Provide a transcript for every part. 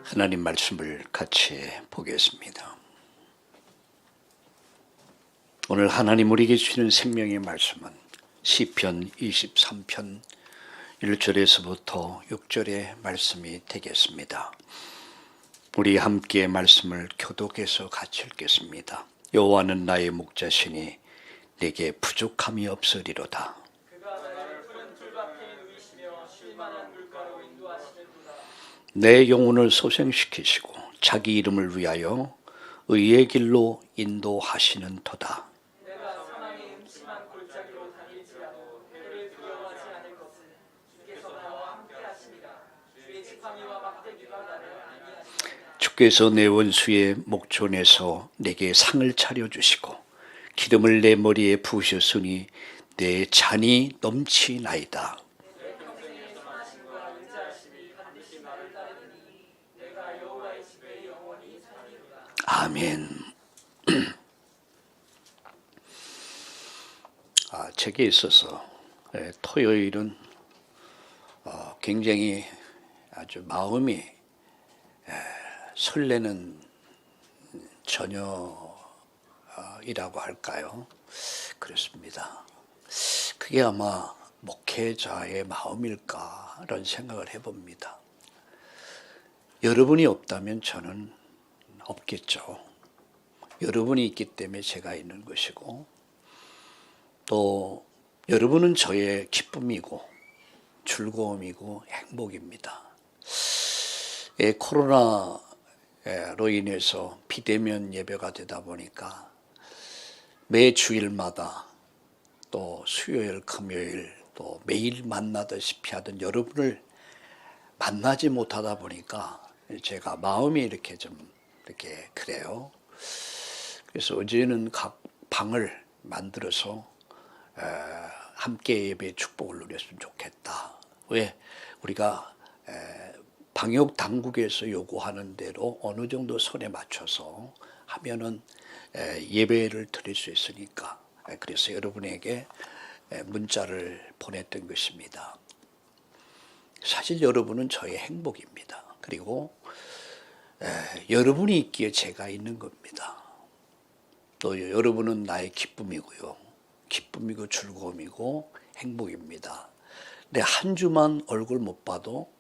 하나님 말씀을 같이 보겠습니다. 오늘 하나님 우리에게 주시는 생명의 말씀은 시편 23편 1절에서부터 6절의 말씀이 되겠습니다. 우리 함께 말씀을 교독해서 같이 읽겠습니다. 여호와는 나의 목자시니 내게 부족함이 없으리로다. 내 영혼을 소생시키시고 자기 이름을 위하여 의의 길로 인도하시는 도다. 내가 사망의 음침한 골짜기로 다닐지라도 해를 두려워하지 않을 것은 주께서 나와 함께 하시니라. 주의 지팡이와 막대기가 나를 안위하시리라. 주께서 내 원수의 목전에서 내게 상을 차려주시고 기름을 내 머리에 부으셨으니 내 잔이 넘치나이다. 아멘. 책에 있어서 토요일은 굉장히 아주 마음이 설레는 저녁이라고 할까요? 그렇습니다. 그게 아마 목회자의 마음일까 이런 생각을 해봅니다. 여러분이 없다면 저는 없겠죠. 여러분이 있기 때문에 제가 있는 것이고 또 여러분은 저의 기쁨이고 즐거움이고 행복입니다. 코로나로 인해서 비대면 예배가 되다 보니까 매 주일마다 또 수요일, 금요일 또 매일 만나다시피 하던 여러분을 만나지 못하다 보니까 제가 마음이 이렇게 그래요. 그래서 어제는 각 방을 만들어서 함께 예배 축복을 누렸으면 좋겠다. 왜? 우리가 방역 당국에서 요구하는 대로 어느 정도 선에 맞춰서 하면은 예배를 드릴 수 있으니까 그래서 여러분에게 문자를 보냈던 것입니다. 사실 여러분은 저의 행복입니다. 그리고 여러분이 있기에 제가 있는 겁니다. 또 여러분은 나의 기쁨이고요. 기쁨이고 즐거움이고 행복입니다. 근데 한 주만 얼굴 못 봐도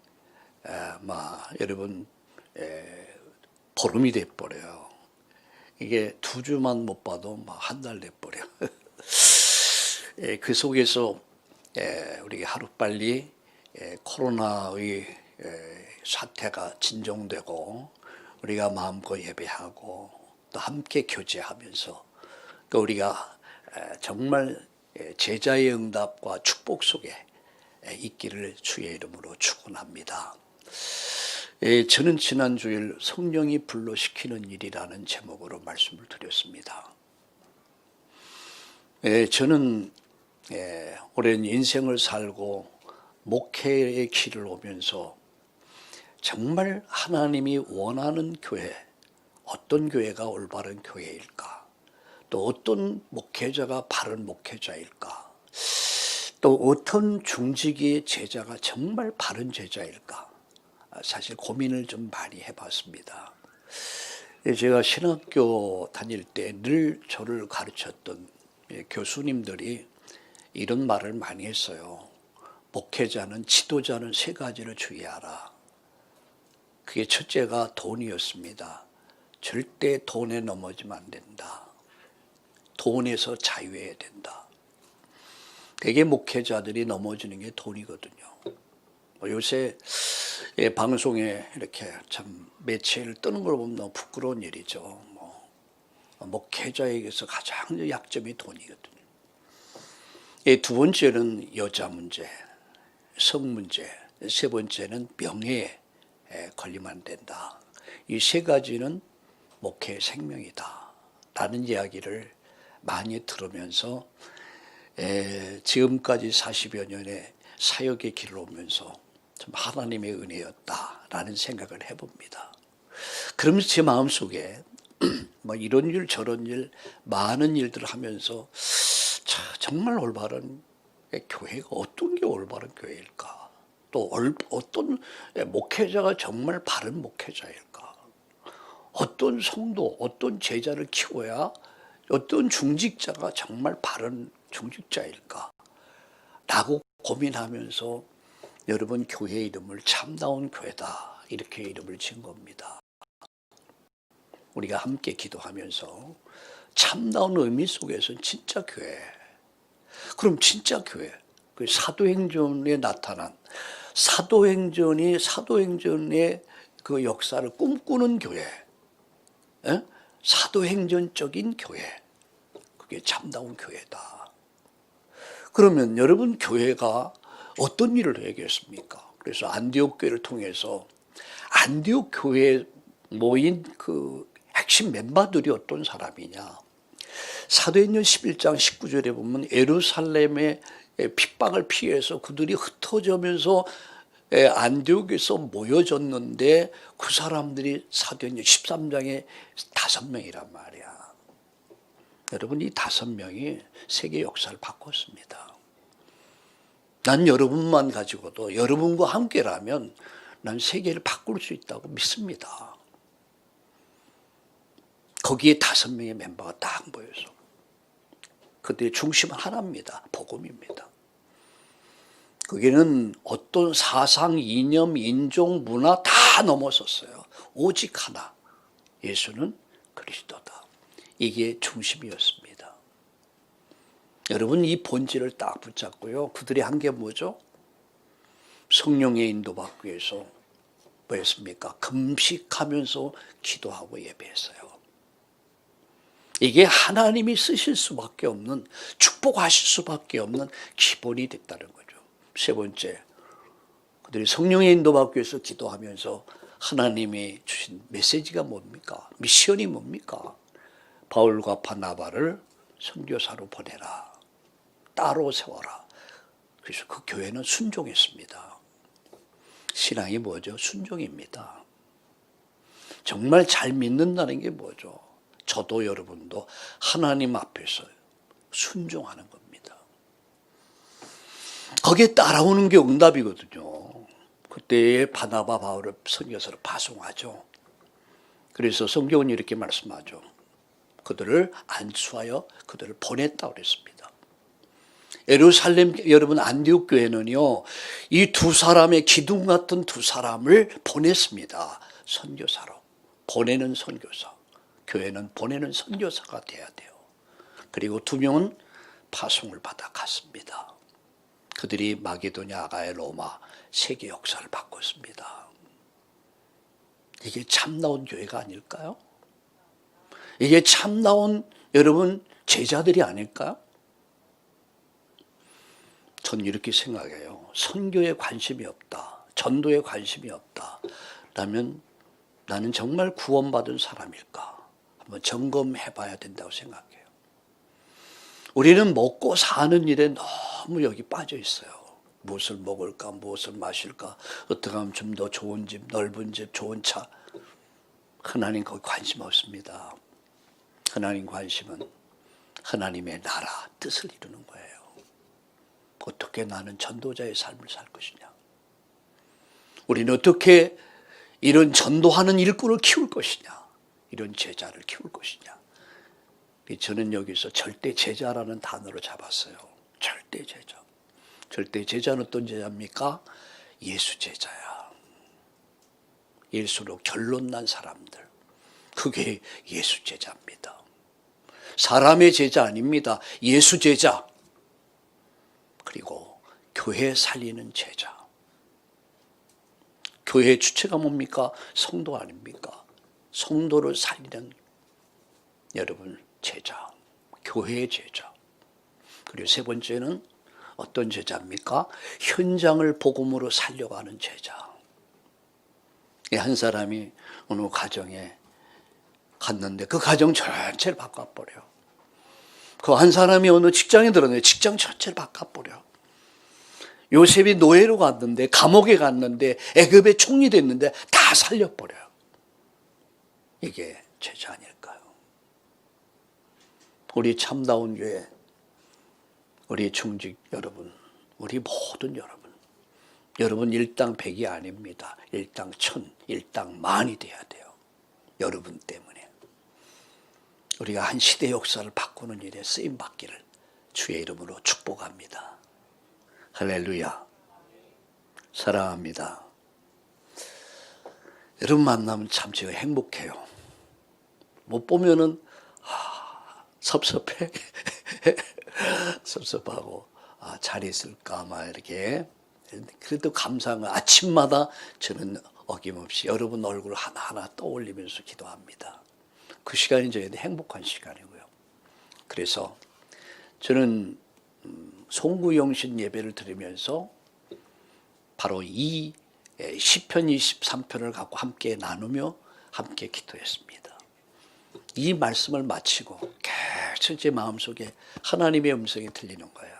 여러분 보름이 돼버려요. 이게 두 주만 못 봐도 한 달 돼버려요. 그 속에서 우리가 하루빨리 코로나의 사태가 진정되고 우리가 마음껏 예배하고 또 함께 교제하면서 또 우리가 정말 제자의 응답과 축복 속에 있기를 주의 이름으로 축원합니다. 저는 지난 주일 성령이 불러시키는 일이라는 제목으로 말씀을 드렸습니다. 저는 오랜 인생을 살고 목회의 길을 오면서 정말 하나님이 원하는 교회, 어떤 교회가 올바른 교회일까? 또 어떤 목회자가 바른 목회자일까? 또 어떤 중직의 제자가 정말 바른 제자일까? 사실 고민을 좀 많이 해봤습니다. 제가 신학교 다닐 때 늘 저를 가르쳤던 교수님들이 이런 말을 많이 했어요. 목회자는, 지도자는 세 가지를 주의하라. 그게 첫째가 돈이었습니다. 절대 돈에 넘어지면 안 된다. 돈에서 자유해야 된다. 대개 목회자들이 넘어지는 게 돈이거든요. 요새 방송에 이렇게 참 매체를 뜨는 걸 보면 너무 부끄러운 일이죠. 목회자에게서 가장 약점이 돈이거든요. 두 번째는 여자 문제, 성 문제, 세 번째는 명예에 걸리면 안 된다. 이 세 가지는 목회의 생명이다 라는 이야기를 많이 들으면서 지금까지 40여 년의 사역의 길을 오면서 좀 하나님의 은혜였다라는 생각을 해봅니다. 그러면서 제 마음속에 이런 일 저런 일 많은 일들을 하면서 정말 올바른 교회가 어떤 게 올바른 교회일까? 또 어떤 목회자가 정말 바른 목회자일까? 어떤 성도, 어떤 제자를 키워야 어떤 중직자가 정말 바른 중직자일까? 라고 고민하면서 여러분 교회 이름을 참다운 교회다 이렇게 이름을 지은 겁니다. 우리가 함께 기도하면서 참다운 의미 속에서 진짜 교회. 그럼 진짜 교회. 그 사도행전에 나타난 사도행전의 그 역사를 꿈꾸는 교회. 에? 사도행전적인 교회. 그게 참다운 교회다. 그러면 여러분 교회가 어떤 일을 해야겠습니까? 그래서 안디옥 교회를 통해서 안디옥 교회에 모인 그 핵심 멤버들이 어떤 사람이냐? 사도행전 11장 19절에 보면 예루살렘의 핍박을 피해서 그들이 흩어지면서 안디옥에서 모여졌는데 그 사람들이 사도행전 13장에 5명이란 말이야. 여러분 이 5명이 세계 역사를 바꿨습니다. 난 여러분만 가지고도 여러분과 함께라면 난 세계를 바꿀 수 있다고 믿습니다. 거기에 5명의 멤버가 딱 모여서 그들의 중심은 하나입니다. 복음입니다. 거기는 어떤 사상, 이념, 인종, 문화 다 넘어섰어요. 오직 하나. 예수는 그리스도다. 이게 중심이었습니다. 여러분 이 본질을 딱 붙잡고요. 그들이 한 게 뭐죠? 성령의 인도받기 위해서 뭐였습니까? 금식하면서 기도하고 예배했어요. 이게 하나님이 쓰실 수밖에 없는, 축복하실 수밖에 없는 기본이 됐다는 거죠. 세 번째, 그들이 성령의 인도받기 위해서 기도하면서 하나님이 주신 메시지가 뭡니까? 미션이 뭡니까? 바울과 바나바를 선교사로 보내라. 따로 세워라. 그래서 그 교회는 순종했습니다. 신앙이 뭐죠? 순종입니다. 정말 잘 믿는다는 게 뭐죠? 저도 여러분도 하나님 앞에서 순종하는 겁니다. 거기에 따라오는 게 응답이거든요. 그때 바나바 바울을 선교사로 파송하죠. 그래서 성경은 이렇게 말씀하죠. 그들을 안수하여 그들을 보냈다고 그랬습니다. 예루살렘 여러분 안디옥 교회는요. 이 2사람의 기둥 같은 2사람을 보냈습니다. 선교사로. 보내는 선교사. 교회는 보내는 선교사가 돼야 돼요. 그리고 2명은 파송을 받아 갔습니다. 그들이 마게도냐, 아가야, 로마 세계 역사를 바꿨습니다. 이게 참다운 교회가 아닐까요? 이게 참다운 여러분 제자들이 아닐까요? 전 이렇게 생각해요. 선교에 관심이 없다. 전도에 관심이 없다. 라면 나는 정말 구원받은 사람일까? 한번 점검해 봐야 된다고 생각해요. 우리는 먹고 사는 일에 너무 여기 빠져 있어요. 무엇을 먹을까? 무엇을 마실까? 어떻게 하면 좀 더 좋은 집, 넓은 집, 좋은 차. 하나님 거기 관심 없습니다. 하나님 관심은 하나님의 나라, 뜻을 이루는 거예요. 어떻게 나는 전도자의 삶을 살 것이냐. 우리는 어떻게 이런 전도하는 일꾼을 키울 것이냐. 이런 제자를 키울 것이냐. 저는 여기서 절대 제자라는 단어를 잡았어요. 절대 제자. 절대 제자는 어떤 제자입니까? 예수 제자야. 예수로 결론 난 사람들. 그게 예수 제자입니다. 사람의 제자 아닙니다. 예수 제자. 그리고 교회 살리는 제자. 교회의 주체가 뭡니까? 성도 아닙니까? 성도를 살리는 여러분 제자. 교회의 제자. 그리고 세 번째는 어떤 제자입니까? 현장을 복음으로 살려가는 제자. 한 사람이 어느 가정에 갔는데 그 가정 전체를 바꿔버려. 그 한 사람이 어느 직장에 들었는데 직장 전체를 바꿔버려. 요셉이 노예로 갔는데 감옥에 갔는데 애굽의 총리 됐는데 다 살려버려요. 이게 제자 아닐까요? 우리 참다운 교회, 우리 중직 여러분, 우리 모든 여러분, 여러분 일당백이 아닙니다. 일당천, 일당만이 돼야 돼요. 여러분 때문에. 우리가 한 시대 역사를 바꾸는 일에 쓰임받기를 주의 이름으로 축복합니다. 할렐루야. 사랑합니다. 여러분 만나면 참 제가 행복해요. 못 보면은 섭섭해. 섭섭하고 잘 있을까 막 이렇게. 그래도 감사한 건 아침마다 저는 어김없이 여러분 얼굴 하나하나 떠올리면서 기도합니다. 그 시간이 저희한테 행복한 시간이고요. 그래서 저는 송구영신 예배를 드리면서 바로 이 시편 23편을 갖고 함께 나누며 함께 기도했습니다. 이 말씀을 마치고 계속 제 마음속에 하나님의 음성이 들리는 거예요.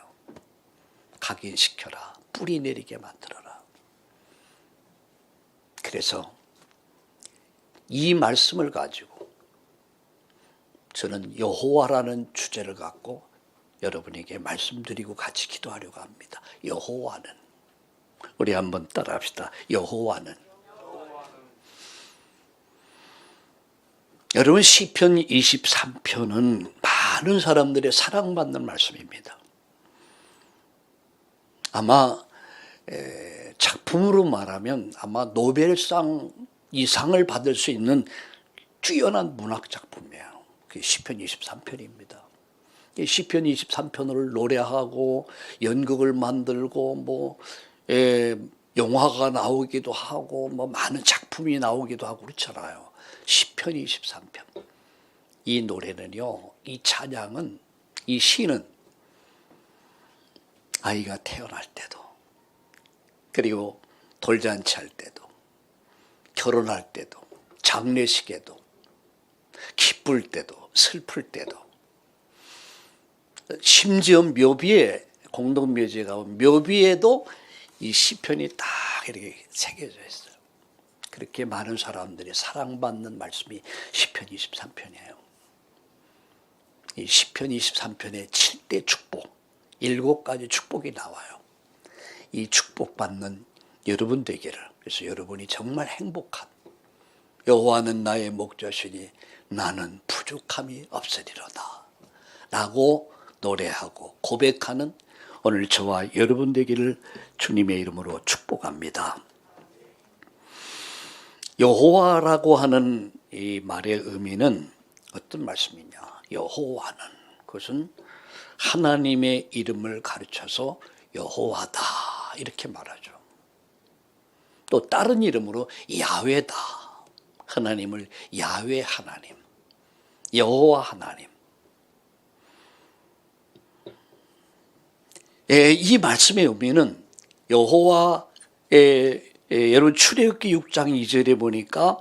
각인시켜라. 뿌리 내리게 만들어라. 그래서 이 말씀을 가지고 저는 여호와라는 주제를 갖고 여러분에게 말씀드리고 같이 기도하려고 합니다. 여호와는. 우리 한번 따라합시다. 여호와는. 여러분 시편 23편은 많은 사람들의 사랑받는 말씀입니다. 아마 작품으로 말하면 아마 노벨상 이상을 받을 수 있는 뛰어난 문학 작품이에요. 그게 시편 23편입니다. 시편 23편을 노래하고 연극을 만들고 영화가 나오기도 하고 많은 작품이 나오기도 하고 그렇잖아요. 시편 23편. 이 노래는요, 이 찬양은, 이 시는 아이가 태어날 때도, 그리고 돌잔치 할 때도, 결혼할 때도, 장례식에도, 기쁠 때도, 슬플 때도, 심지어 묘비에, 공동묘지에 가면 묘비에도 이 시편이 딱 이렇게 새겨져 있어요. 그렇게 많은 사람들이 사랑받는 말씀이 시편 23편이에요. 이 시편 23편의 7대 축복, 7가지 축복이 나와요. 이 축복받는 여러분 되기를. 그래서 여러분이 정말 행복한, 여호와는 나의 목자시니 나는 부족함이 없으리로다 라고 노래하고 고백하는 오늘 저와 여러분 되기를 주님의 이름으로 축복합니다. 여호와라고 하는 이 말의 의미는 어떤 말씀이냐? 여호와는, 그것은 하나님의 이름을 가르쳐서 여호와다 이렇게 말하죠. 또 다른 이름으로 야훼다. 하나님을 야훼 하나님, 여호와 하나님. 이 말씀의 의미는 여호와의 여러분 출애굽기 6장 2절에 보니까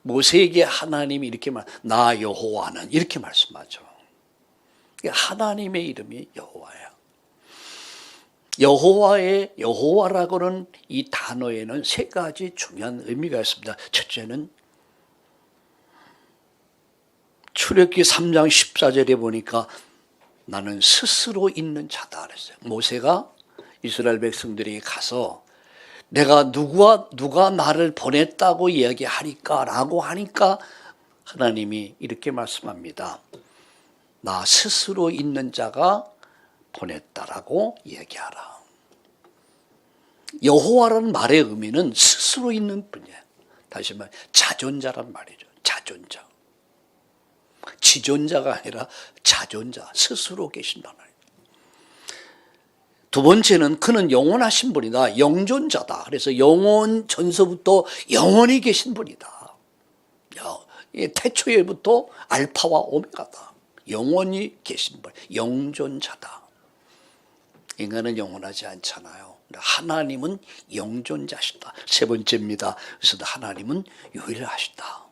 모세에게 하나님이 이렇게 나 여호와는 이렇게 말씀하죠. 하나님의 이름이 여호와예요. 여호와라고는 이 단어에는 3가지 중요한 의미가 있습니다. 첫째는 출애굽기 3장 14절에 보니까 나는 스스로 있는 자다 그랬어요. 모세가 이스라엘 백성들이 가서 내가 누가 나를 보냈다고 이야기하리까라고 하니까 하나님이 이렇게 말씀합니다. 나 스스로 있는 자가 보냈다라고 얘기하라. 여호와라는 말의 의미는 스스로 있는 분이에요. 다시 말해 자존자란 말이죠. 자존자. 지존자가 아니라 자존자, 스스로 계신다는 말이에요. 두 번째는 그는 영원하신 분이다. 영존자다. 그래서 영원 전서부터 영원히 계신 분이다. 태초에부터 알파와 오메가다. 영원히 계신 분, 영존자다. 인간은 영원하지 않잖아요. 하나님은 영존자시다. 세 번째입니다. 그래서 하나님은 유일하시다.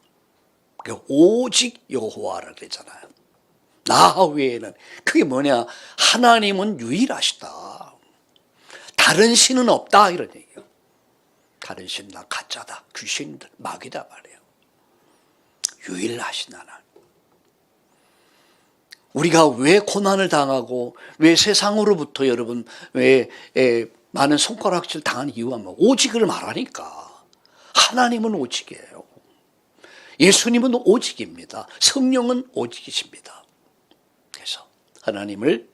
오직 여호와라 그랬잖아요. 나 외에는. 그게 뭐냐? 하나님은 유일하시다. 다른 신은 없다 이런 얘기예요. 다른 신은 다 가짜다. 귀신들, 마귀다 말이에요. 유일하신 하나님. 우리가 왜 고난을 당하고 왜 세상으로부터 여러분 왜 많은 손가락질 당한 이유가 뭐 오직을 말하니까. 하나님은 오직이에요. 예수님은 오직입니다. 성령은 오직이십니다. 그래서 하나님을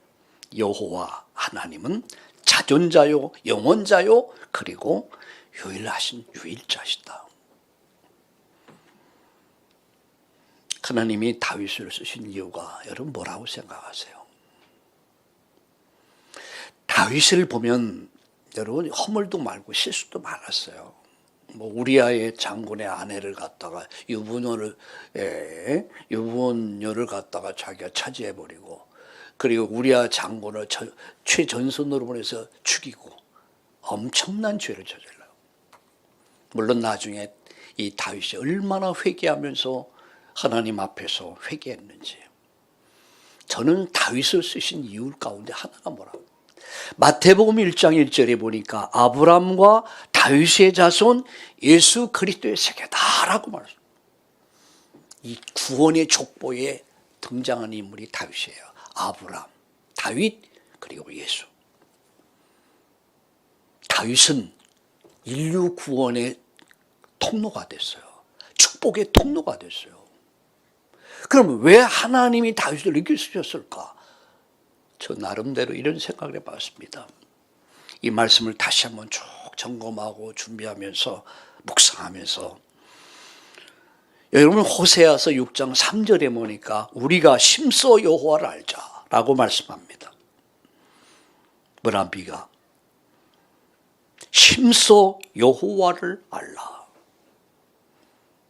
여호와 하나님은 자존자요 영원자요 그리고 유일하신 유일자시다. 하나님이 다윗을 쓰신 이유가 여러분 뭐라고 생각하세요? 다윗을 보면 여러분 허물도 많고 실수도 많았어요. 뭐 우리아의 장군의 아내를 갖다가 유부녀를 갖다가 자기가 차지해 버리고, 그리고 우리아 장군을 최전선으로 보내서 죽이고 엄청난 죄를 저질러요. 물론 나중에 이 다윗이 얼마나 회개하면서 하나님 앞에서 회개했는지. 저는 다윗을 쓰신 이유 가운데 하나가 뭐라고? 마태복음 1장 1절에 보니까 아브람과 다윗의 자손 예수 그리스도의 세계다라고 말합니다. 이 구원의 족보에 등장하는 인물이 다윗이에요. 아브람, 다윗, 그리고 예수. 다윗은 인류 구원의 통로가 됐어요. 축복의 통로가 됐어요. 그럼 왜 하나님이 다윗을 이렇게 쓰셨을까? 저 나름대로 이런 생각을 해봤습니다. 이 말씀을 다시 한번 쭉 점검하고 준비하면서 묵상하면서, 여러분 호세아서 6장 3절에 보니까 우리가 심써 여호와를 알자라고 말씀합니다. 뭐랍니까? 심써 여호와를 알라.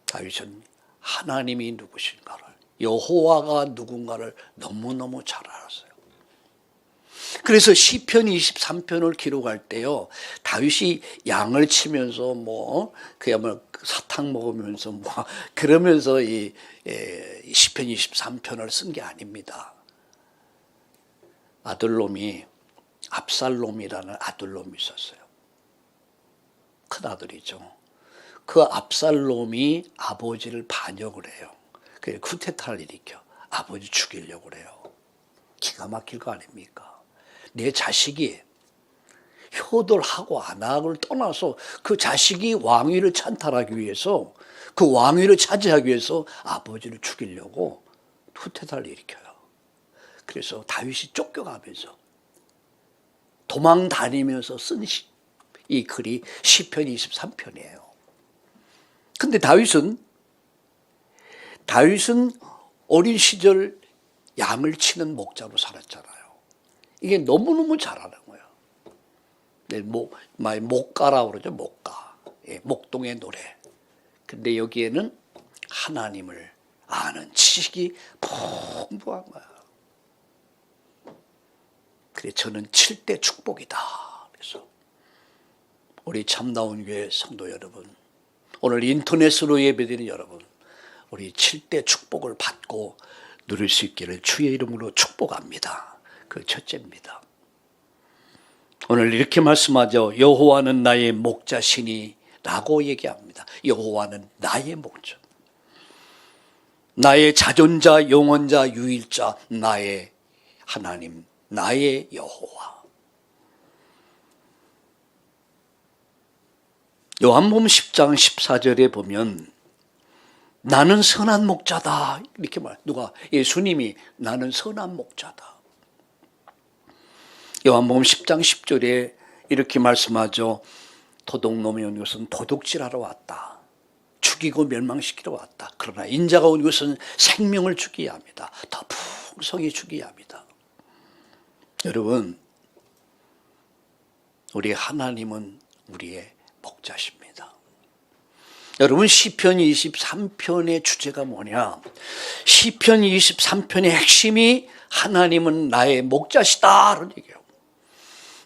다윗은 하나님이 누구신가를, 여호와가 누군가를 너무너무 잘 알았어요. 그래서 시편 23편을 기록할 때요, 다윗이 양을 치면서 그야말로 사탕 먹으면서 그러면서 이 시편 23편을 쓴 게 아닙니다. 아들놈이 압살롬이라는 아들놈이 있었어요. 큰 아들이죠. 그 압살롬이 아버지를 반역을 해요. 그래서 쿠데타를 일으켜 아버지 죽이려고 그래요. 기가 막힐 거 아닙니까? 내 자식이 효돌하고 안악을 떠나서 그 자식이 왕위를 찬탈하기 위해서, 그 왕위를 차지하기 위해서 아버지를 죽이려고 쿠데타를 일으켜요. 그래서 다윗이 쫓겨가면서 도망 다니면서 쓴 이 글이 시편 23편이에요. 근데 다윗은 어린 시절 양을 치는 목자로 살았잖아요. 이게 너무너무 잘하는 거예요. 목가라고 그러죠, 목가. 목동의 노래. 근데 여기에는 하나님을 아는 지식이 풍부한 거야. 그래, 저는 7대 축복이다. 그래서 우리 참나온 교회 성도 여러분, 오늘 인터넷으로 예배드리는 여러분, 우리 7대 축복을 받고 누릴 수 있기를 주의 이름으로 축복합니다. 그 첫째입니다. 오늘 이렇게 말씀하죠. 여호와는 나의 목자시니 라고 얘기합니다. 여호와는 나의 목자, 나의 자존자, 영원자, 유일자, 나의 하나님, 나의 여호와. 요한복음 10장 14절에 보면 나는 선한 목자다 이렇게 말. 누가? 예수님이 나는 선한 목자다. 요한복음 10장 10절에 이렇게 말씀하죠. 도둑놈이 온 것은 도둑질하러 왔다. 죽이고 멸망시키러 왔다. 그러나 인자가 온 것은 생명을 주기야 합니다. 더 풍성히 주기야 합니다. 여러분, 우리 하나님은 우리의 목자십니다. 여러분, 시편 23편의 주제가 뭐냐? 시편 23편의 핵심이 하나님은 나의 목자시다 라는 얘기예요.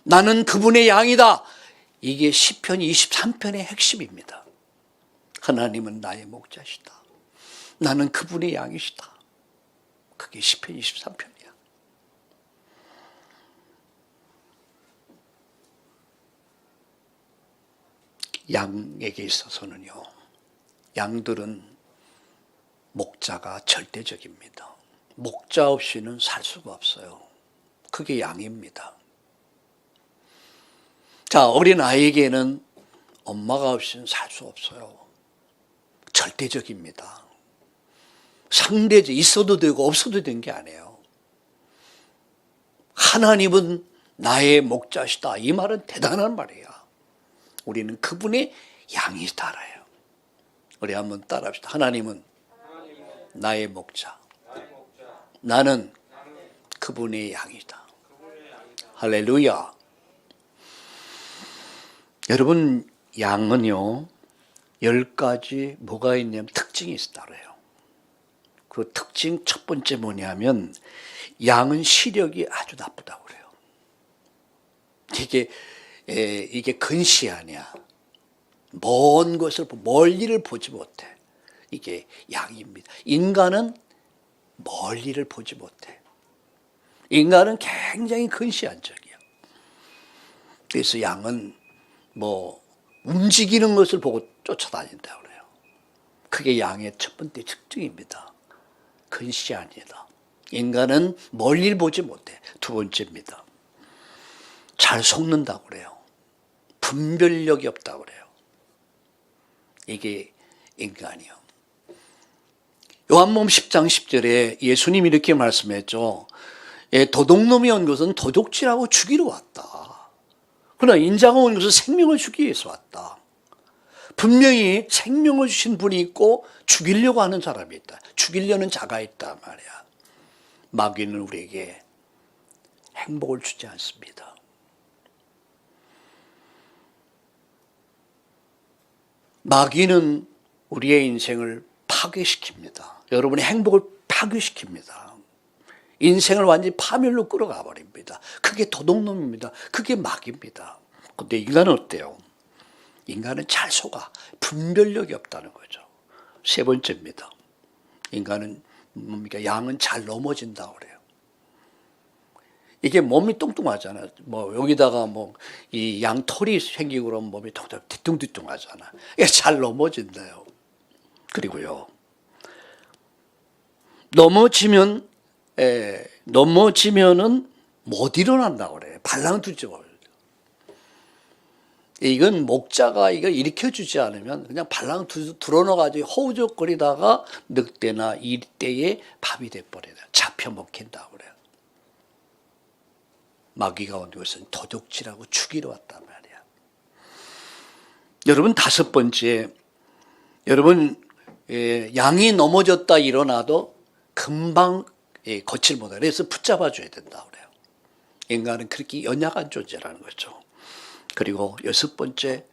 나는 그분의 양이다. 이게 시편 23편의 핵심입니다. 하나님은 나의 목자시다. 나는 그분의 양이시다. 그게 시편 23편이야. 양에게 있어서는요, 양들은 목자가 절대적입니다. 목자 없이는 살 수가 없어요. 그게 양입니다. 자, 어린아이에게는 엄마가 없이는 살 수 없어요. 절대적입니다. 상대적, 있어도 되고 없어도 되는 게 아니에요. 하나님은 나의 목자시다. 이 말은 대단한 말이야. 우리는 그분의 양이다라요. 우리 한번 따라합시다. 하나님은 나의 목자. 나는 그분의 양이다. 할렐루야. 여러분, 양은요 10가지 뭐가 있냐면 특징이 있다래요. 그 특징 첫 번째 뭐냐면 양은 시력이 아주 나쁘다고 그래요. 이게 근시 아니야. 먼 것을 멀리를 보지 못해. 이게 양입니다. 인간은 멀리를 보지 못해. 인간은 굉장히 근시안적이야. 그래서 양은 뭐 움직이는 것을 보고 쫓아다닌다고 그래요. 그게 양의 첫 번째 특징입니다. 근시안이다. 인간은 멀리를 보지 못해. 두 번째입니다. 잘 속는다고 그래요. 분별력이 없다고 그래요. 이게 인간이요. 요한복음 10장 10절에 예수님이 이렇게 말씀했죠. 도둑놈이 온 것은 도둑질하고 죽이러 왔다. 그러나 인자가 온 것은 생명을 주기 위해서 왔다. 분명히 생명을 주신 분이 있고 죽이려고 하는 사람이 있다. 죽이려는 자가 있다 말이야. 마귀는 우리에게 행복을 주지 않습니다. 마귀는 우리의 인생을 파괴시킵니다. 여러분의 행복을 파괴시킵니다. 인생을 완전히 파멸로 끌어가 버립니다. 그게 도둑놈입니다. 그게 마귀입니다. 근데 인간은 어때요? 인간은 잘 속아. 분별력이 없다는 거죠. 세 번째입니다. 인간은 뭡니까? 양은 잘 넘어진다고 그래요. 이게 몸이 뚱뚱하잖아요. 뭐 여기다가 뭐 이 양털이 생기고 그러면 몸이 뒤뚱뒤뚱하잖아. 이게 잘 넘어진대요. 그리고요, 넘어지면은 못 일어난다고 그래요. 발랑두죠. 이건 목자가 이거 일으켜주지 않으면 그냥 발랑 들어넣어가지고 허우적거리다가 늑대나 이때에 밥이 돼버려요. 잡혀 먹힌다고 그래요. 마귀가 온 것은 도둑질하고 죽이러 왔단 말이야. 여러분, 다섯 번째, 여러분, 양이 넘어졌다 일어나도 금방 거칠 못해. 그래서 붙잡아줘야 된다고 그래요. 인간은 그렇게 연약한 존재라는 거죠. 그리고 여섯 번째,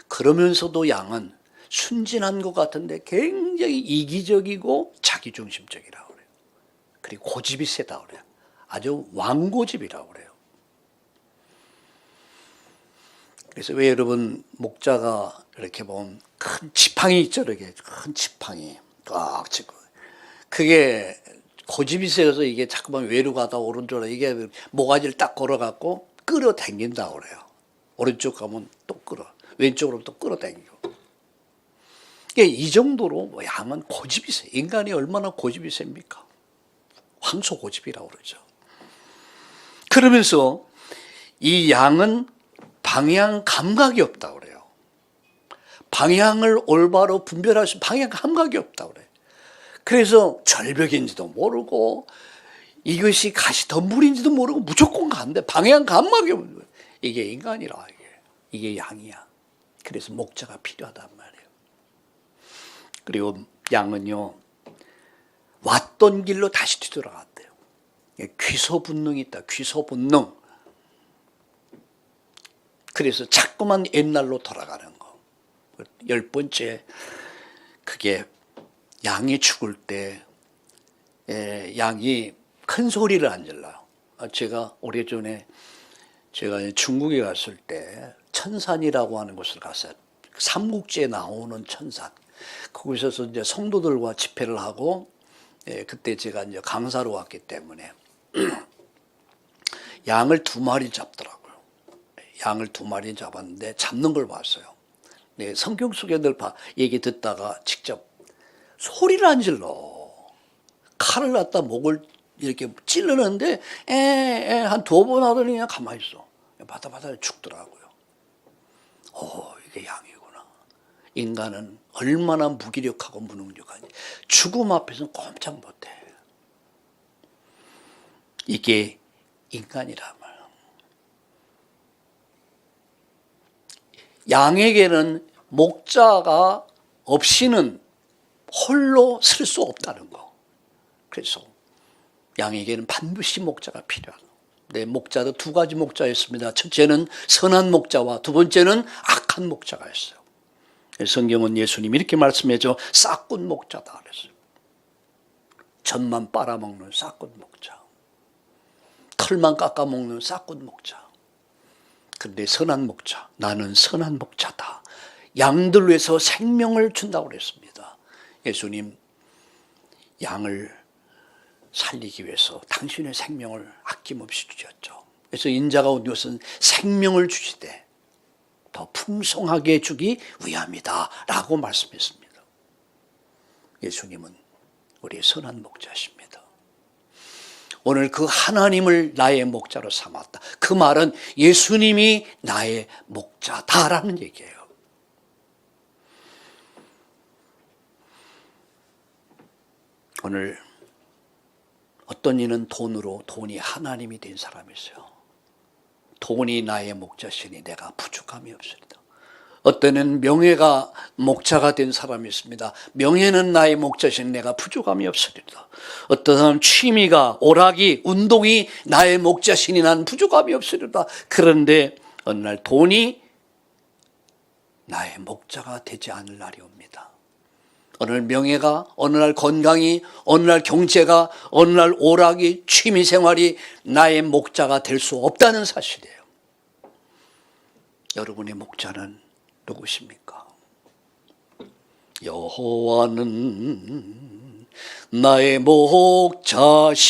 그러면서도 양은 순진한 것 같은데 굉장히 이기적이고 자기중심적이라고 그래요. 그리고 고집이 세다고 그래요. 아주 왕고집이라고 그래요. 그래서 왜 여러분 목자가 이렇게 보면 큰 지팡이 있죠, 이렇게 큰 지팡이 꽉 쥐고, 그게 고집이 세서 이게 자꾸만 외로 가다 오른쪽으로 이게 모가지를 딱 걸어갖고 끌어당긴다고 그래요. 오른쪽 가면 또 끌어, 왼쪽으로 또 끌어당기고. 이 정도로 양은 고집이 세. 인간이 얼마나 고집이 셉니까? 황소 고집이라고 그러죠. 그러면서 이 양은 방향 감각이 없다고 그래요. 방향을 올바로 분별할 수 있는 방향 감각이 없다고 그래요. 그래서 절벽인지도 모르고 이것이 가시덤불인지도 모르고 무조건 간대. 방향 감각이 없는 거예요. 이게 인간이라. 이게 양이야. 그래서 목자가 필요하단 말이에요. 그리고 양은요, 왔던 길로 다시 뒤돌아갔대요. 귀소 본능이 있다. 귀소 본능. 그래서 자꾸만 옛날로 돌아가는 거. 10번째, 그게 양이 죽을 때 양이 큰 소리를 안 질러요. 제가 오래전에 제가 중국에 갔을 때 천산이라고 하는 곳을 갔어요. 삼국지에 나오는 천산. 거기서 이제 성도들과 집회를 하고, 그때 제가 이제 강사로 왔기 때문에 양을 2마리 잡더라고요. 양을 2마리 잡았는데 잡는 걸 봤어요. 네, 성경 속에 늘 얘기 듣다가 직접 소리를 안 질러. 칼을 갖다 목을 이렇게 찌르는데 한 2번 하더니 그냥 가만히 있어. 바다바다 죽더라고요. 이게 양이구나. 인간은 얼마나 무기력하고 무능력하니 죽음 앞에서는 꼼짝 못해. 이게 인간이란 말이야. 양에게는 목자가 없이는 홀로 설 수 없다는 거. 그래서 양에게는 반드시 목자가 필요하다. 네, 목자도 2가지 목자였습니다. 첫째는 선한 목자와 두 번째는 악한 목자가 있어요. 성경은 예수님이 이렇게 말씀해줘. 싹군 목자다 그랬어요. 젖만 빨아먹는 싹군 목자, 털만 깎아먹는 싹군 목자. 그런데 선한 목자, 나는 선한 목자다. 양들 위해서 생명을 준다고 그랬습니다. 예수님 양을 살리기 위해서 당신의 생명을 아낌없이 주셨죠. 그래서 인자가 온 것은 생명을 주시되 더 풍성하게 주기 위함이다 라고 말씀했습니다. 예수님은 우리의 선한 목자십니다. 오늘 그 하나님을 나의 목자로 삼았다. 그 말은 예수님이 나의 목자다라는 얘기예요. 오늘 어떤 이는 돈이 하나님이 된 사람이 있어요. 돈이 나의 목자시니 내가 부족함이 없으리다. 어떤 이는 명예가 목자가 된 사람이 있습니다. 명예는 나의 목자시니 내가 부족함이 없으리다. 어떤 사람 취미가 오락이 운동이 나의 목자시니 난 부족함이 없으리다. 그런데 어느 날 돈이 나의 목자가 되지 않을 날이 옵니다. 어느 날 명예가, 어느 날 건강이, 어느 날 경제가, 어느 날 오락이, 취미생활이 나의 목자가 될 수 없다는 사실이에요. 여러분의 목자는 누구십니까? 여호와는 나의 목자시니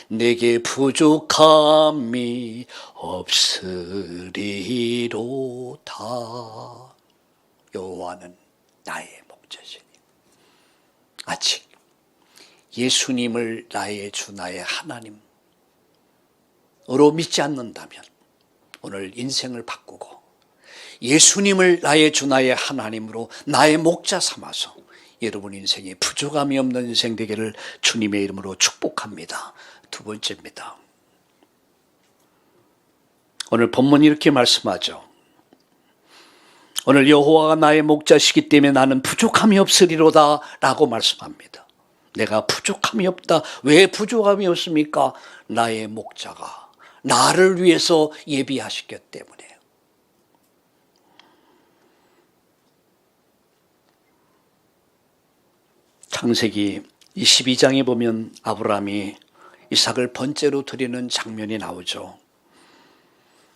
내게 부족함이 없으리로다. 여호와는 나의 목자시니. 아직 예수님을 나의 주 나의 하나님으로 믿지 않는다면 오늘 인생을 바꾸고 예수님을 나의 주 나의 하나님으로 나의 목자 삼아서 여러분 인생에 부족함이 없는 인생 되기를 주님의 이름으로 축복합니다. 2번째입니다. 오늘 본문이 이렇게 말씀하죠. 오늘 여호와가 나의 목자시기 때문에 나는 부족함이 없으리로다 라고 말씀합니다. 내가 부족함이 없다. 왜 부족함이 없습니까? 나의 목자가 나를 위해서 예비하셨기 때문에. 창세기 22장에 보면 아브라함이 이삭을 번제로 드리는 장면이 나오죠.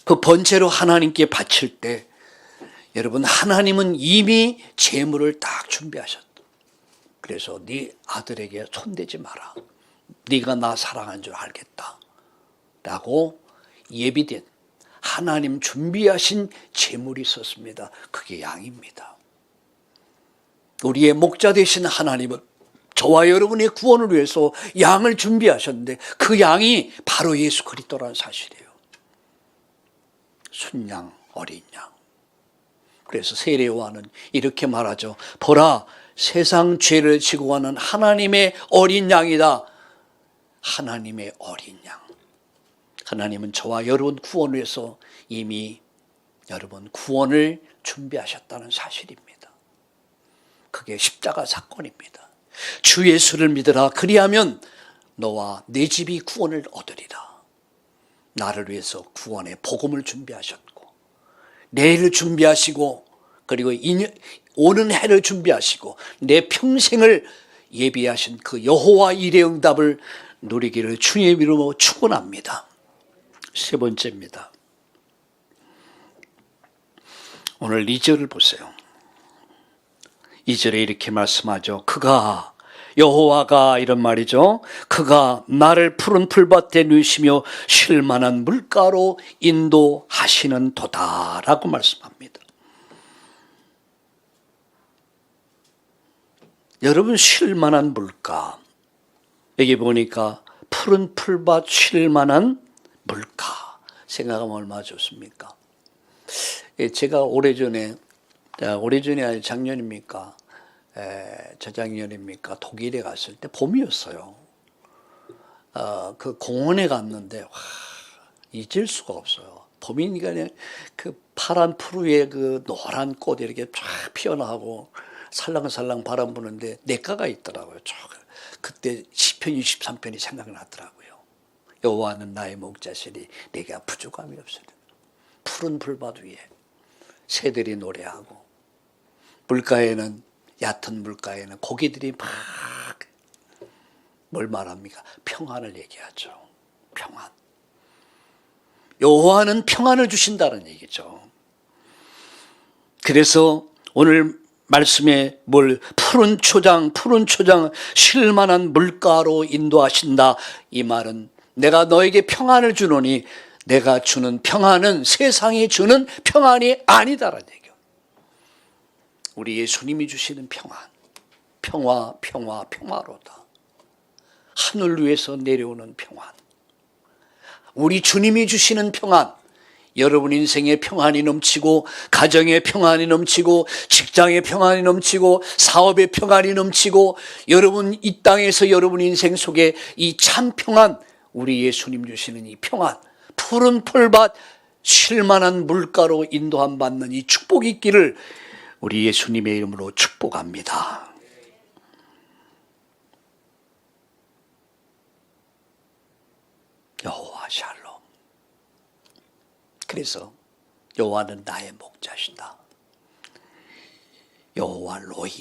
그 번제로 하나님께 바칠 때 여러분 하나님은 이미 제물을 딱 준비하셨다. 그래서 네 아들에게 손대지 마라. 네가 나 사랑한 줄 알겠다. 라고 예비된 하나님 준비하신 제물이 있었습니다. 그게 양입니다. 우리의 목자 되신 하나님은 저와 여러분의 구원을 위해서 양을 준비하셨는데 그 양이 바로 예수 그리스도라는 사실이에요. 순양, 어린 양. 그래서 세례요한은 이렇게 말하죠. 보라, 세상 죄를 지고 가는 하나님의 어린 양이다. 하나님의 어린 양. 하나님은 저와 여러분 구원을 위해서 이미 여러분 구원을 준비하셨다는 사실입니다. 그게 십자가 사건입니다. 주 예수를 믿으라. 그리하면 너와 내 집이 구원을 얻으리라. 나를 위해서 구원의 복음을 준비하셨고 내일을 준비하시고 그리고 오는 해를 준비하시고 내 평생을 예비하신 그 여호와 일의 응답을 누리기를 주의 이름으로 축원합니다. 3번째입니다. 오늘 2절을 보세요. 2절에 이렇게 말씀하죠. 그가 여호와가 이런 말이죠. 그가 나를 푸른 풀밭에 누이시며 쉴만한 물가로 인도하시는 도다라고 말씀합니다. 여러분 쉴만한 물가. 여기 보니까 푸른 풀밭 쉴 만한 물가. 생각하면 얼마나 좋습니까? 제가 오래전에 아니 작년입니까? 저작년입니까? 독일에 갔을 때 봄이었어요. 그 공원에 갔는데 잊을 수가 없어요. 봄이니까 그냥 그 파란 풀 위에 그 노란 꽃이 이렇게 쫙 피어나고 살랑살랑 바람 부는데 냇가가 있더라고요. 그때 시편 23편이 생각나더라고요. 여호와는 나의 목자시니 내가 부족함이 없으리. 푸른 풀밭 위에 새들이 노래하고 물가에는 얕은 물가에는 고기들이 막 뭘 말합니까? 평안을 얘기하죠. 평안. 여호와는 평안을 주신다는 얘기죠. 그래서 오늘 말씀에 푸른 초장 쉴만한 물가로 인도하신다. 이 말은 내가 너에게 평안을 주노니 내가 주는 평안은 세상이 주는 평안이 아니다라는 얘기예요. 우리 예수님이 주시는 평화로다. 하늘 위에서 내려오는 평안. 우리 주님이 주시는 평안. 여러분 인생에 평안이 넘치고 가정에 평안이 넘치고 직장에 평안이 넘치고 사업에 평안이 넘치고 여러분 이 땅에서 여러분 인생 속에 이 참 평안, 우리 예수님 주시는 이 평안, 푸른 풀밭 쉴만한 물가로 인도함 받는 이 축복이 있기를 우리 예수님의 이름으로 축복합니다. 여호와 샬롬. 그래서 여호와는 나의 목자시다. 여호와 로이.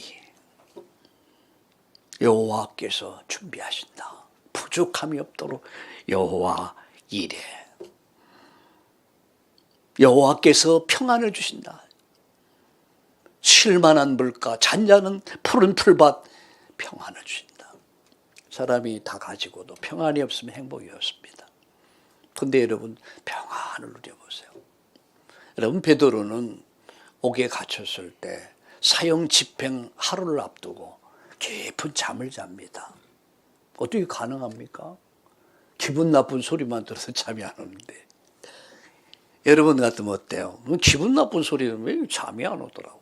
여호와께서 준비하신다. 부족함이 없도록 여호와 이레. 여호와께서 평안을 주신다. 쉴만한 물가, 잔잔한 푸른 풀밭 평안을 주신다. 사람이 다 가지고도 평안이 없으면 행복이 없습니다. 근데 여러분 평안을 누려보세요. 여러분 베드로는 옥에 갇혔을 때 사형 집행 하루를 앞두고 깊은 잠을 잡니다. 어떻게 가능합니까? 기분 나쁜 소리만 들어서 잠이 안 오는데. 여러분 같으면 어때요? 기분 나쁜 소리는 왜 잠이 안 오더라고.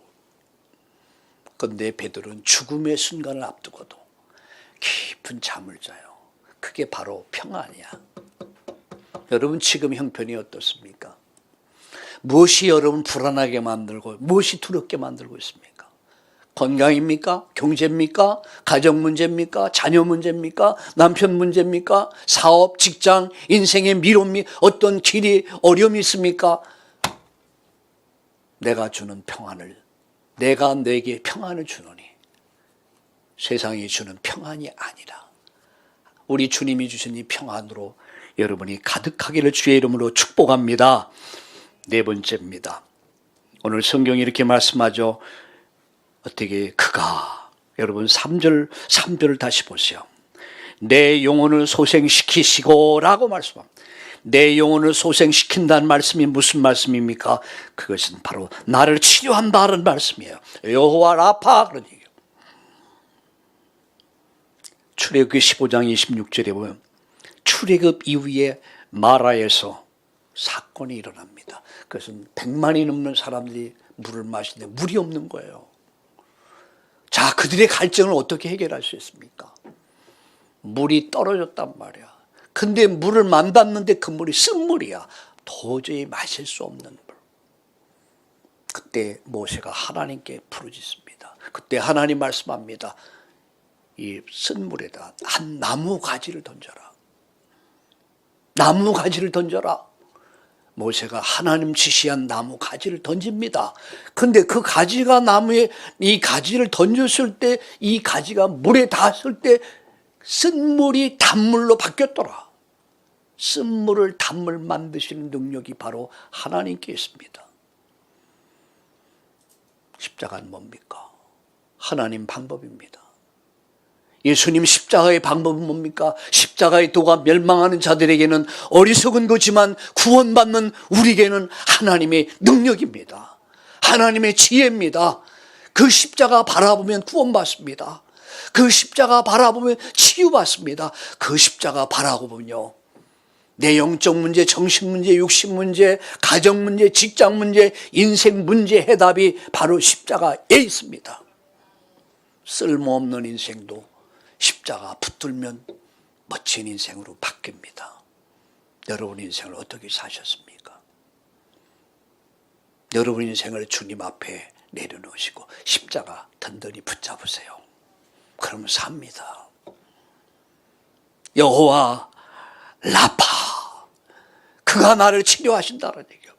근데 베드로는 죽음의 순간을 앞두고도 깊은 잠을 자요. 그게 바로 평안이야. 여러분 지금 형편이 어떻습니까? 무엇이 여러분 불안하게 만들고 무엇이 두렵게 만들고 있습니까? 건강입니까? 경제입니까? 가정 문제입니까? 자녀 문제입니까? 남편 문제입니까? 사업, 직장, 인생의 미로미 어떤 길이 어려움이 있습니까? 내가 주는 평안을, 내가 너에게 평안을 주노니 세상이 주는 평안이 아니라 우리 주님이 주신 이 평안으로 여러분이 가득하기를 주의 이름으로 축복합니다. 네 번째입니다. 오늘 성경이 이렇게 말씀하죠. 어떻게 그가, 여러분 3절을 다시 보세요. 내 영혼을 소생시키시고 라고 말씀합니다. 내 영혼을 소생시킨다는 말씀이 무슨 말씀입니까? 그것은 바로 나를 치료한다는 말씀이에요. 여호와 라파 그런 얘기예요. 출애굽기 15장 26절에 보면 출애굽 이후에 마라에서 사건이 일어납니다. 그것은 100만이 넘는 사람들이 물을 마시는데 물이 없는 거예요. 자, 그들의 갈증을 어떻게 해결할 수 있습니까? 물이 떨어졌단 말이야. 근데 물을 만났는데 그 물이 쓴물이야. 도저히 마실 수 없는 물. 그때 모세가 하나님께 부르짖습니다. 그때 하나님 말씀합니다. 이 쓴물에다 한 나무 가지를 던져라. 나무 가지를 던져라. 모세가 하나님 지시한 나무 가지를 던집니다. 근데 그 가지가 나무에 이 가지를 던졌을 때 이 가지가 물에 닿았을 때 쓴물이 단물로 바뀌었더라. 쓴물을 단물 만드시는 능력이 바로 하나님께 있습니다. 십자가는 뭡니까? 하나님 방법입니다. 예수님 십자가의 방법은 뭡니까? 십자가의 도가 멸망하는 자들에게는 어리석은 거지만 구원받는 우리에게는 하나님의 능력입니다. 하나님의 지혜입니다. 그 십자가 바라보면 구원받습니다. 그 십자가 바라보면 치유받습니다. 그 십자가 바라보면요, 내 영적 문제, 정신 문제, 육신 문제, 가정 문제, 직장 문제, 인생 문제 해답이 바로 십자가에 있습니다. 쓸모없는 인생도 십자가 붙들면 멋진 인생으로 바뀝니다. 여러분 인생을 어떻게 사셨습니까? 여러분 인생을 주님 앞에 내려놓으시고 십자가 든든히 붙잡으세요. 그러면 삽니다. 여호와 라파, 그가 나를 치료하신다는 얘기예요.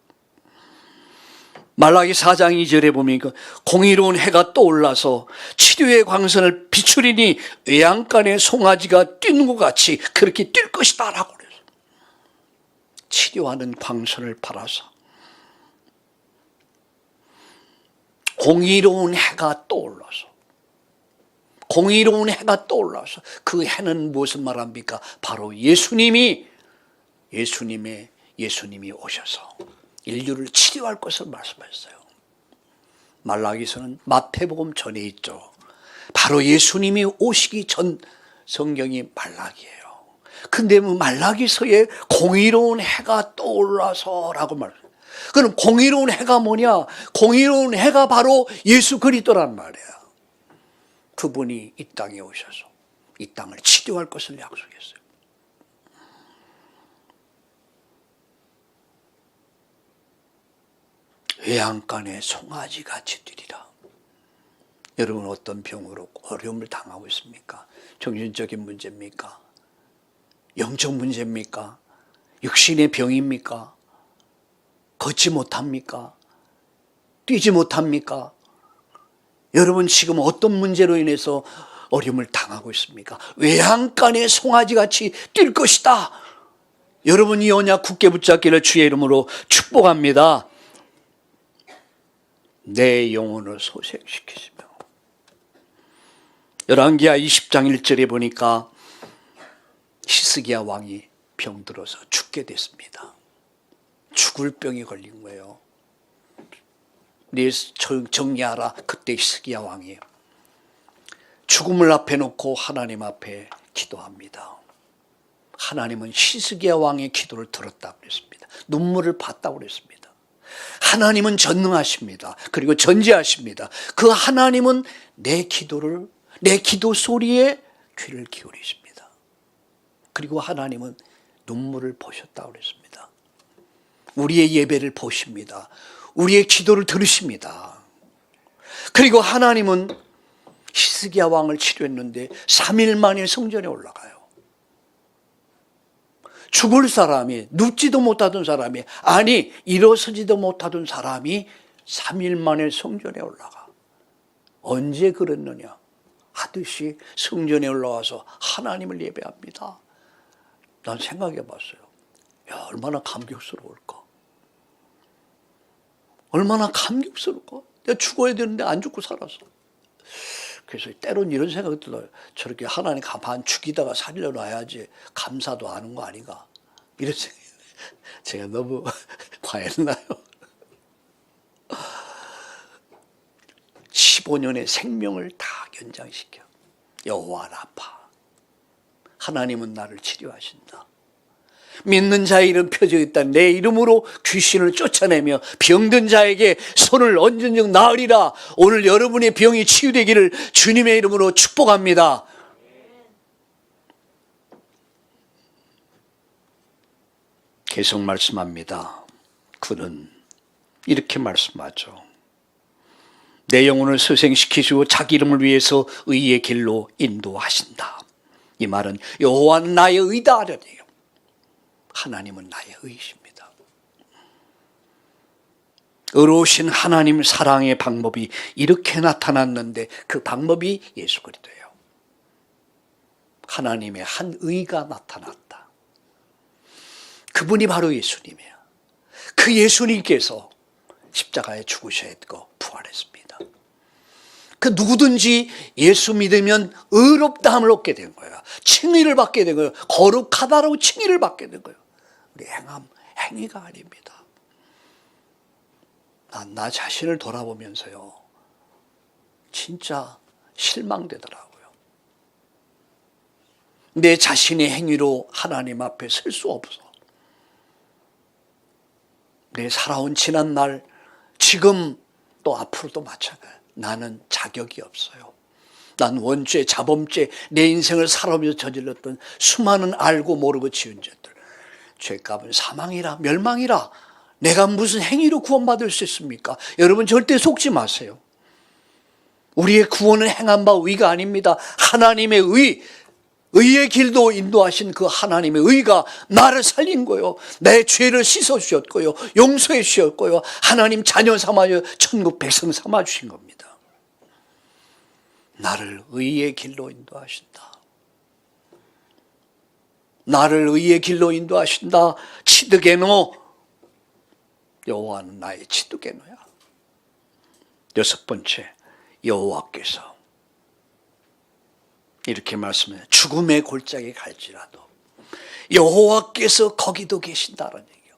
말라기 4장 2절에 보면 공의로운 해가 떠올라서 치료의 광선을 비추리니 외양간의 송아지가 뛰는 것 같이 그렇게 뛸 것이다 라고 그래요. 치료하는 광선을 팔아서 공의로운 해가 떠올라서, 공의로운 해가 떠올라서, 그 해는 무엇을 말합니까? 바로 예수님이 오셔서 인류를 치료할 것을 말씀하셨어요. 말라기서는 마태복음 전에 있죠. 바로 예수님이 오시기 전 성경이 말라기예요. 근데 말라기서에 공의로운 해가 떠올라서라고 말해요. 그럼 공의로운 해가 뭐냐? 공의로운 해가 바로 예수 그리스도란 말이에요. 그분이 이 땅에 오셔서 이 땅을 치료할 것을 약속했어요. 외양간에 송아지같이 뛰리라. 여러분 어떤 병으로 어려움을 당하고 있습니까? 정신적인 문제입니까? 영적 문제입니까? 육신의 병입니까? 걷지 못합니까? 뛰지 못합니까? 여러분 지금 어떤 문제로 인해서 어려움을 당하고 있습니까? 외양간에 송아지같이 뛸 것이다. 여러분 이 언약 굳게 붙잡기를 주의 이름으로 축복합니다. 내 영혼을 소생시키시며. 열왕기하 20장 1절에 보니까 히스기야 왕이 병들어서 죽게 됐습니다. 죽을 병이 걸린 거예요. 네 정리하라. 그때 히스기야 왕이 죽음을 앞에 놓고 하나님 앞에 기도합니다. 하나님은 히스기야 왕의 기도를 들었다고 그랬습니다. 눈물을 봤다고 그랬습니다. 하나님은 전능하십니다. 그리고 전지하십니다. 그 하나님은 내 기도를, 내 기도 소리에 귀를 기울이십니다. 그리고 하나님은 눈물을 보셨다고 그랬습니다. 우리의 예배를 보십니다. 우리의 기도를 들으십니다. 그리고 하나님은 히스기야 왕을 치료했는데 3일 만에 성전에 올라가요. 죽을 사람이, 눕지도 못하던 사람이, 아니 일어서지도 못하던 사람이 3일 만에 성전에 올라가. 언제 그랬느냐? 하듯이 성전에 올라와서 하나님을 예배합니다. 난 생각해 봤어요. 야, 얼마나 감격스러울까? 얼마나 감격스러울까? 내가 죽어야 되는데 안 죽고 살았어. 그래서 때론 이런 생각이 들어요. 저렇게 하나님 가만 죽이다가 살려놔야지 감사도 하는 거 아닌가? 이런 생각이. 제가 너무 과했나요? 15년의 생명을 다 연장시켜. 여호와 라파, 하나님은 나를 치료하신다. 믿는 자의 이름 펴져 있다. 내 이름으로 귀신을 쫓아내며 병든 자에게 손을 얹은 즉 나으리라. 오늘 여러분의 병이 치유되기를 주님의 이름으로 축복합니다. 계속 말씀합니다. 그는 이렇게 말씀하죠. 내 영혼을 소생시키시고 자기 이름을 위해서 의의 길로 인도하신다. 이 말은 여호와는 나의 의다 하려니요. 하나님은 나의 의이십니다. 의로우신 하나님 사랑의 방법이 이렇게 나타났는데 그 방법이 예수 그리스도예요. 하나님의 한 의가 나타났다. 그분이 바로 예수님이에요. 그 예수님께서 십자가에 죽으셨고 부활했습니다. 그 누구든지 예수 믿으면 의롭다함을 얻게 된 거예요. 칭의를 받게 된 거예요. 거룩하다라고 칭의를 받게 된 거예요. 우리 행위가 아닙니다. 나 자신을 돌아보면서요, 진짜 실망되더라고요. 내 자신의 행위로 하나님 앞에 설 수 없어. 내 살아온 지난날, 지금 또 앞으로도 마찬가지야. 나는 자격이 없어요. 난 원죄, 자범죄, 내 인생을 살아오면서 저질렀던 수많은 알고 모르고 지은 죄들, 죄값은 사망이라 멸망이라. 내가 무슨 행위로 구원받을 수 있습니까? 여러분 절대 속지 마세요. 우리의 구원은 행한 바 의가 아닙니다. 하나님의 의의 길도 인도하신 그 하나님의 의가 나를 살린 거요. 내 죄를 씻어주셨고요. 용서해 주셨고요. 하나님 자녀 삼아서 천국 백성 삼아 주신 겁니다. 나를 의의 길로 인도하신다. 나를 의의 길로 인도하신다. 치드게노. 여호와는 나의 치드게노야. 여섯 번째, 여호와께서 이렇게 말씀해요. 죽음의 골짜기에 갈지라도 여호와께서 거기도 계신다는 얘기예요.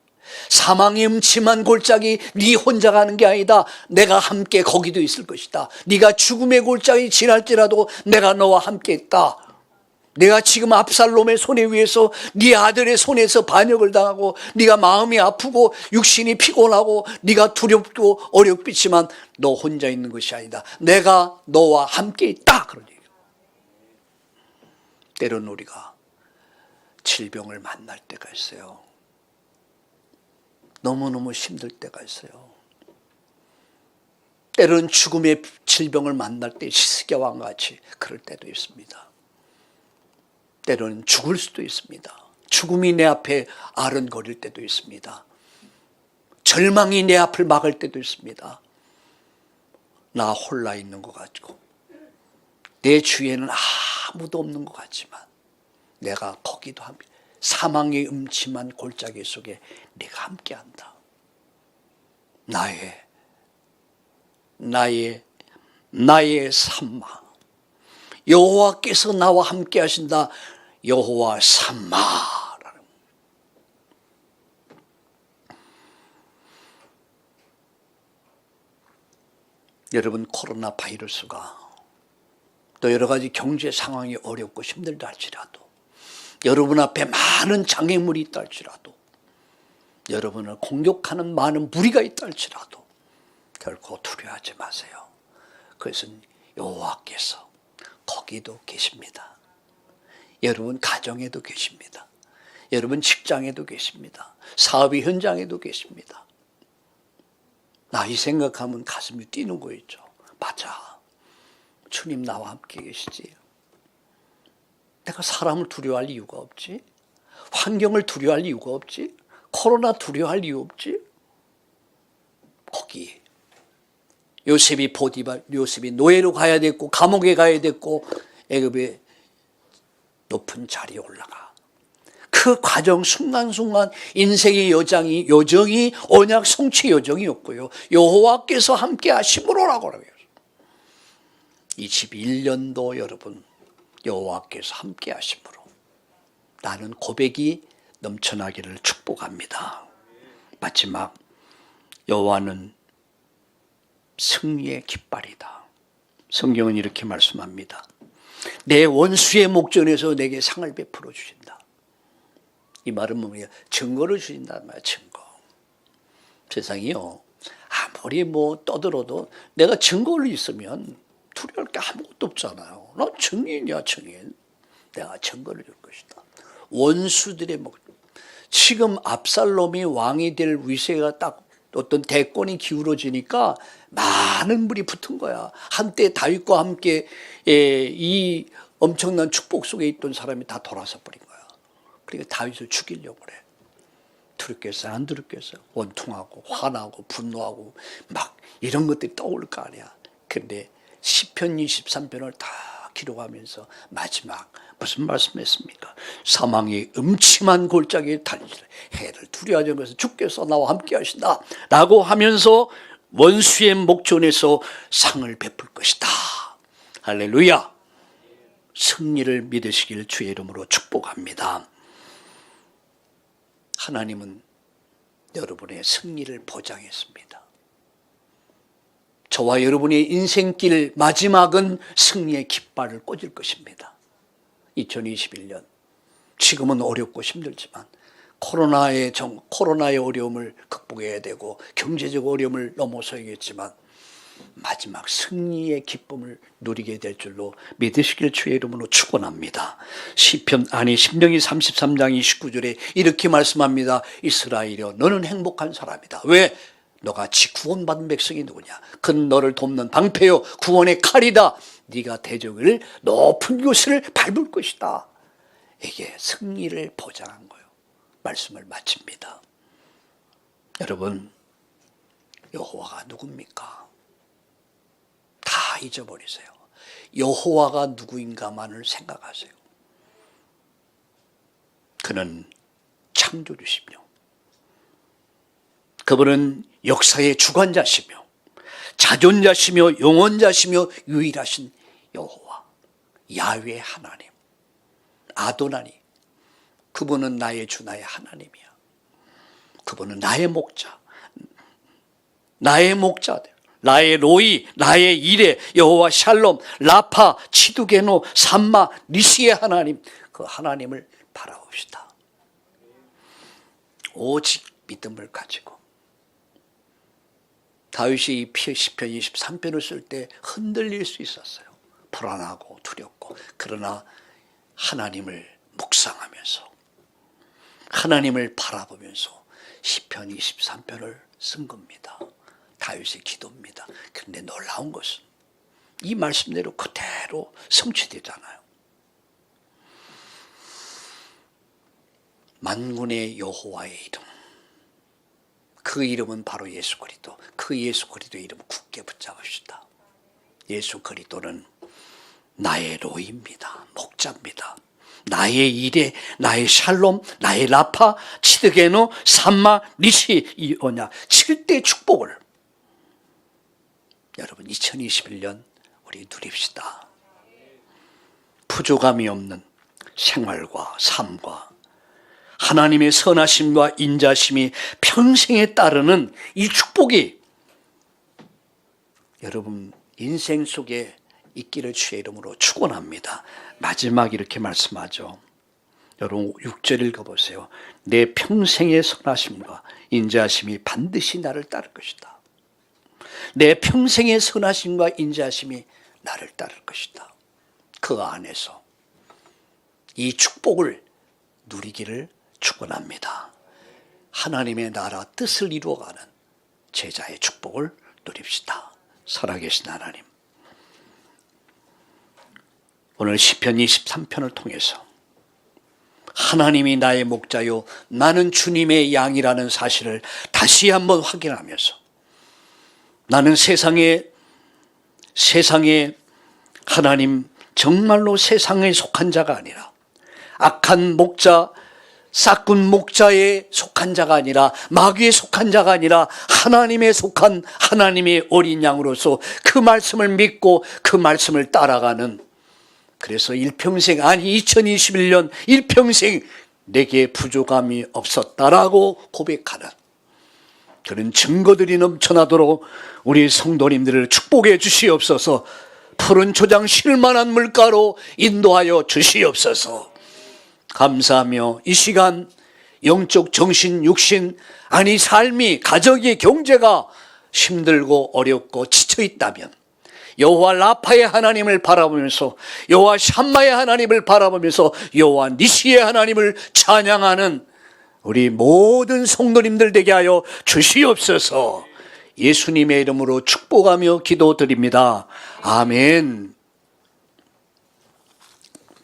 사망의 음침한 골짜기 네 혼자 가는 게 아니다. 내가 함께 거기도 있을 것이다. 네가 죽음의 골짜기 지날지라도 내가 너와 함께 있다. 내가 지금 압살롬의 손에 의해서 네 아들의 손에서 반역을 당하고 네가 마음이 아프고 육신이 피곤하고 네가 두렵고 어렵겠지만 너 혼자 있는 것이 아니다. 내가 너와 함께 있다. 그런 얘기예요. 때론 우리가 질병을 만날 때가 있어요. 너무너무 힘들 때가 있어요. 때론 죽음의 질병을 만날 때 히스기야 왕 같이 그럴 때도 있습니다. 때로는 죽을 수도 있습니다. 죽음이 내 앞에 아른거릴 때도 있습니다. 절망이 내 앞을 막을 때도 있습니다. 나 홀라 있는 것 같고 내 주위에는 아무도 없는 것 같지만 내가 거기도 함께, 사망의 음침한 골짜기 속에 내가 함께한다. 나의 삼마, 여호와께서 나와 함께 하신다. 여호와 삼마라는. 여러분, 코로나 바이러스가 또 여러 가지 경제 상황이 어렵고 힘들다 할지라도, 여러분 앞에 많은 장애물이 있다 할지라도, 여러분을 공격하는 많은 무리가 있다 할지라도 결코 두려워하지 마세요. 그것은 여호와께서 거기도 계십니다. 여러분 가정에도 계십니다. 여러분 직장에도 계십니다. 사업의 현장에도 계십니다. 나 이 생각하면 가슴이 뛰는 거 있죠. 맞아. 주님 나와 함께 계시지. 내가 사람을 두려워할 이유가 없지. 환경을 두려워할 이유가 없지. 코로나 두려워할 이유 없지. 거기 요셉이 노예로 가야 됐고 감옥에 가야 됐고 애굽의 높은 자리에 올라가. 그 과정 순간순간 인생의 여정이 언약 성취 여정이었고요. 여호와께서 함께 하심으로라고 그래요. 21년도 여러분 여호와께서 함께 하심으로 나는 고백이 넘쳐나기를 축복합니다. 마지막, 여호와는 승리의 깃발이다. 성경은 이렇게 말씀합니다. 내 원수의 목전에서 내게 상을 베풀어 주신다. 이 말은 뭐냐? 증거를 주신다는 말이야. 증거. 세상이요, 아무리 떠들어도 내가 증거를 있으면 두려울 게 아무것도 없잖아요. 난 증인이야, 증인. 내가 증거를 줄 것이다. 원수들의 지금 압살롬이 왕이 될 위세가 딱 어떤 대권이 기울어지니까 많은 불이 붙은 거야. 한때 다윗과 함께 이 엄청난 축복 속에 있던 사람이 다 돌아서 버린 거야. 그러니까 다윗을 죽이려고 그래. 두렵겠어요? 안 두렵겠어요? 원통하고 화나고 분노하고 막 이런 것들이 떠오를 거 아니야. 근데 시편 23편을 다 기록하면서 마지막 무슨 말씀했습니까? 사망의 음침한 골짜기에 달리라. 해를 두려워하지 않고 주께서 나와 함께 하신다 라고 하면서 원수의 목전에서 상을 베풀 것이다. 할렐루야. 승리를 믿으시길 주의 이름으로 축복합니다. 하나님은 여러분의 승리를 보장했습니다. 저와 여러분의 인생길 마지막은 승리의 깃발을 꽂을 것입니다. 2021년 지금은 어렵고 힘들지만 코로나의 어려움을 극복해야 되고 경제적 어려움을 넘어서야겠지만 마지막 승리의 기쁨을 누리게 될 줄로 믿으시길 주의 이름으로 축원합니다. 신명기 33장 29절에 이렇게 말씀합니다. 이스라엘이여 너는 행복한 사람이다. 왜? 너가 구원받은 백성이 누구냐? 그는 너를 돕는 방패요 구원의 칼이다. 네가 대적을 높은 곳을 밟을 것이다. 이게 승리를 보장한 거예요. 말씀을 마칩니다. 여러분, 여호와가 누굽니까? 다 잊어버리세요. 여호와가 누구인가만을 생각하세요. 그는 창조주시며 그분은 역사의 주관자시며 자존자시며 영원자시며 유일하신 여호와 야훼 하나님 아도나니 그분은 나의 주 나의 하나님이야. 그분은 나의 목자 나의 목자들 나의 로이 나의 이레 여호와 샬롬 라파 치두게노 삼마 니시의 하나님 그 하나님을 바라봅시다. 오직 믿음을 가지고 다윗이 시편 23편을 쓸 때 흔들릴 수 있었어요. 불안하고 두렵고 그러나 하나님을 묵상하면서 하나님을 바라보면서 시편 23편을 쓴 겁니다. 다윗의 기도입니다. 그런데 놀라운 것은 이 말씀대로 그대로 성취되잖아요. 만군의 여호와의 이름 그 이름은 바로 예수 그리스도 그 예수 그리스도의 이름을 굳게 붙잡읍시다. 예수 그리스도는 나의 로이입니다. 목자입니다. 나의 이레, 나의 샬롬, 나의 라파, 치드게노, 삼마, 니시 이 언약 7대 축복을 여러분 2021년 우리 누립시다. 부족함이 없는 생활과 삶과 하나님의 선하심과 인자심이 평생에 따르는 이 축복이 여러분 인생 속에 있기를 주의 이름으로 축원합니다. 마지막 이렇게 말씀하죠. 여러분 6절 읽어보세요. 내 평생의 선하심과 인자심이 반드시 나를 따를 것이다. 내 평생의 선하심과 인자심이 나를 따를 것이다. 그 안에서 이 축복을 누리기를 축원합니다. 하나님의 나라 뜻을 이루어가는 제자의 축복을 누립시다. 살아계신 하나님, 오늘 시편 23편을 통해서 하나님이 나의 목자요 나는 주님의 양이라는 사실을 다시 한번 확인하면서 나는 세상에 하나님 정말로 세상에 속한 자가 아니라 악한 목자 싹군 목자에 속한 자가 아니라 마귀에 속한 자가 아니라 하나님에 속한 하나님의 어린 양으로서 그 말씀을 믿고 그 말씀을 따라가는, 그래서 일평생, 아니 2021년 일평생 내게 부족함이 없었다라고 고백하는 그런 증거들이 넘쳐나도록 우리 성도님들을 축복해 주시옵소서. 푸른 초장 쉴만한 물가로 인도하여 주시옵소서. 감사하며 이 시간 영적 정신 육신 아니 삶이 가정이 경제가 힘들고 어렵고 지쳐 있다면 여호와 라파의 하나님을 바라보면서 여호와 샴마의 하나님을 바라보면서 여호와 니시의 하나님을 찬양하는 우리 모든 성도님들 되게 하여 주시옵소서. 예수님의 이름으로 축복하며 기도드립니다. 아멘.